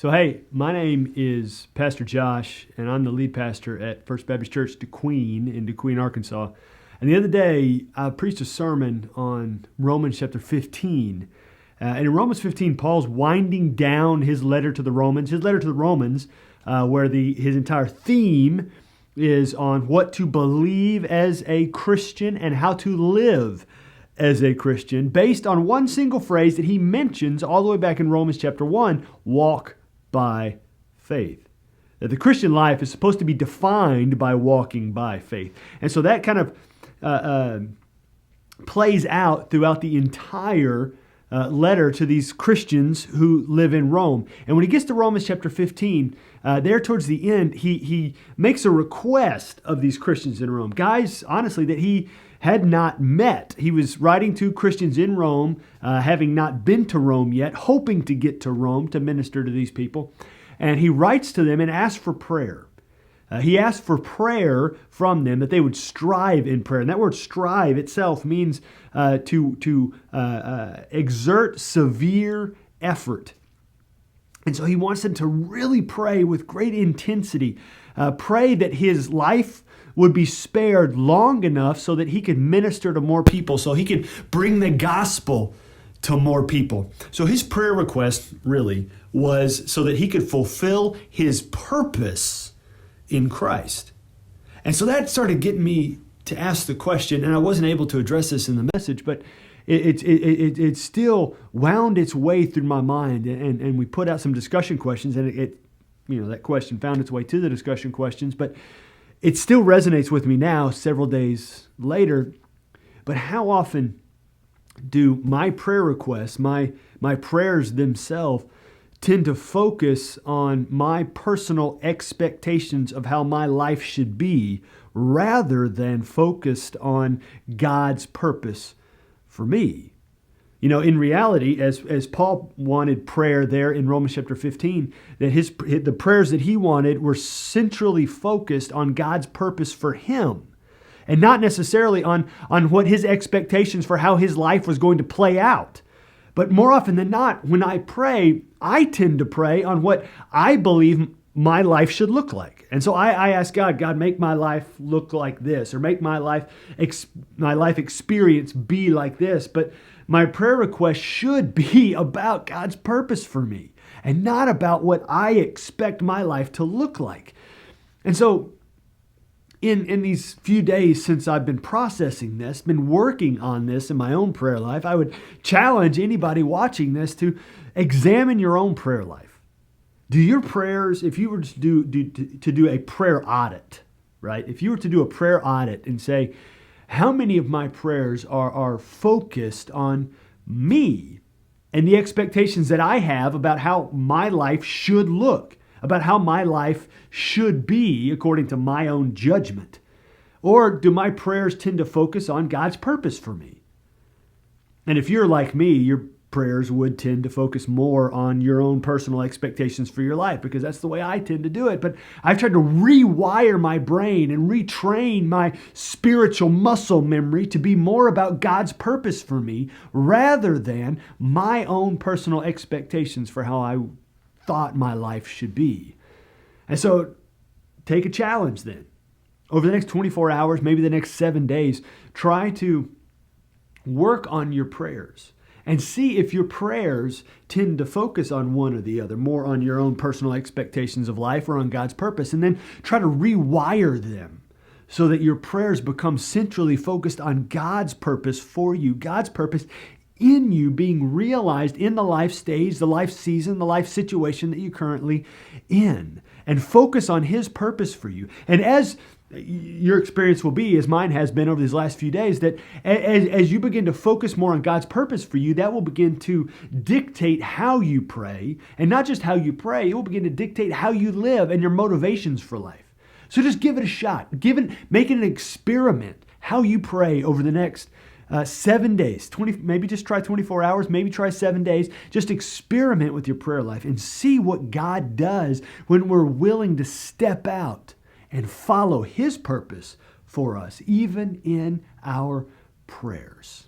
So, hey, my name is Pastor Josh, and I'm the lead pastor at First Baptist Church DeQueen in DeQueen, Arkansas. And the other day, I preached a sermon on Romans chapter 15. And in Romans 15, Paul's winding down his letter to the Romans, where his entire theme is on what to believe as a Christian and how to live as a Christian, based on one single phrase that he mentions all the way back in Romans chapter 1, walk by faith. That the Christian life is supposed to be defined by walking by faith. And so that kind of plays out throughout the entire letter to these Christians who live in Rome. And when he gets to Romans chapter 15, there towards the end, he makes a request of these Christians in Rome. Guys, honestly, that he had not met. He was writing to Christians in Rome, having not been to Rome yet, hoping to get to Rome to minister to these people. And he writes to them and asks for prayer. He asked for prayer from them, that they would strive in prayer. And that word strive itself means to exert severe effort. And so he wants them to really pray with great intensity. Pray that his life would be spared long enough so that he could minister to more people, so he could bring the gospel to more people. So his prayer request really was so that he could fulfill his purpose in Christ. And so that started getting me to ask the question, and I wasn't able to address this in the message, but it still wound its way through my mind, and we put out some discussion questions, and that question found its way to the discussion questions, but it still resonates with me now, several days later. But how often do my prayer requests, my prayers themselves, tend to focus on my personal expectations of how my life should be, rather than focused on God's purpose for me? You know, in reality, as Paul wanted prayer there in Romans chapter 15, that the prayers that he wanted were centrally focused on God's purpose for him, and not necessarily on what his expectations for how his life was going to play out. But more often than not, when I pray, I tend to pray on what I believe my life should look like. And so I ask God, make my life look like this, or make my life experience be like this. But my prayer request should be about God's purpose for me, and not about what I expect my life to look like. And so in these few days since I've been processing this, been working on this in my own prayer life, I would challenge anybody watching this to examine your own prayer life. Do your prayers, if you were to do a prayer audit, right? If you were to do a prayer audit and say, how many of my prayers are focused on me and the expectations that I have about how my life should look, about how my life should be according to my own judgment? Or do my prayers tend to focus on God's purpose for me? And if you're like me, your prayers would tend to focus more on your own personal expectations for your life, because that's the way I tend to do it. But I've tried to rewire my brain and retrain my spiritual muscle memory to be more about God's purpose for me, rather than my own personal expectations for how I thought my life should be. And so take a challenge then. Over the next 24 hours, maybe the next 7 days, try to work on your prayers and see if your prayers tend to focus on one or the other, more on your own personal expectations of life or on God's purpose, and then try to rewire them so that your prayers become centrally focused on God's purpose for you, God's purpose in you being realized in the life stage, the life season, the life situation that you're currently in, and focus on His purpose for you. And as your experience will be, as mine has been over these last few days, that as you begin to focus more on God's purpose for you, that will begin to dictate how you pray. And not just how you pray, it will begin to dictate how you live and your motivations for life. So just give it a shot. Make it an experiment, how you pray over the next 7 days. Maybe just try 24 hours, maybe try 7 days. Just experiment with your prayer life and see what God does when we're willing to step out and follow His purpose for us, even in our prayers.